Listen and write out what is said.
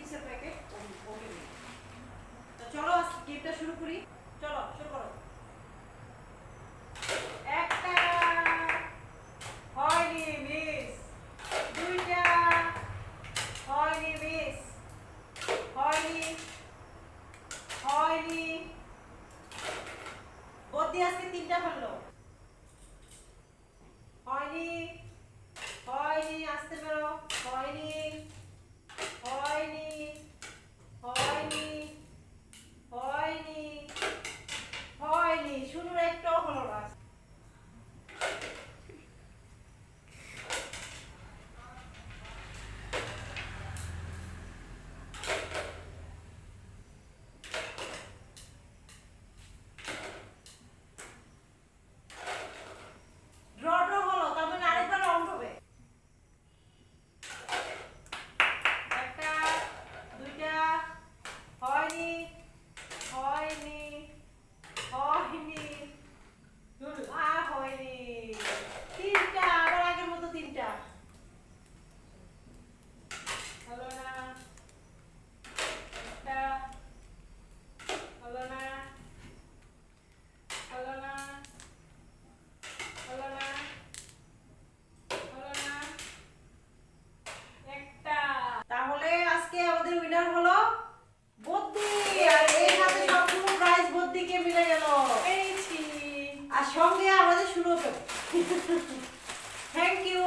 চিপসের প্যাকেট ওকে নেই। তো চলো গেমটা শুরু করি। চলো শুরু করো। একটা হয়নি মিস, দুইটা হয়নি মিস, হয়নি হয়নি, বদ্দি আজকে তিনটা ফেললো, হয়নি হয়নি, আসতে পারো, হয়নি হয়নি হয়নি হয়নি হয়নি, শুনুর একটাও হলো না। ড্র হলো, তার মানে আরেকবার রাউন্ড হবে। একটা দুইটা হয়নি হয়নি হয়নি আর হয়নি, তিনটা আবার আগের মতো তিনটা হলো না, একটা হলো না, হলো না, হলো না, হলো না, একটা। তাহলে আজকে আমাদের উইনার হলো বদ্দি, আর এর সাথে সবগুলো প্রাইজ বদ্দিকে মিলে গেল। পেয়েছি, আর সঙ্গে আমাদের শুরু হবে। Thank you.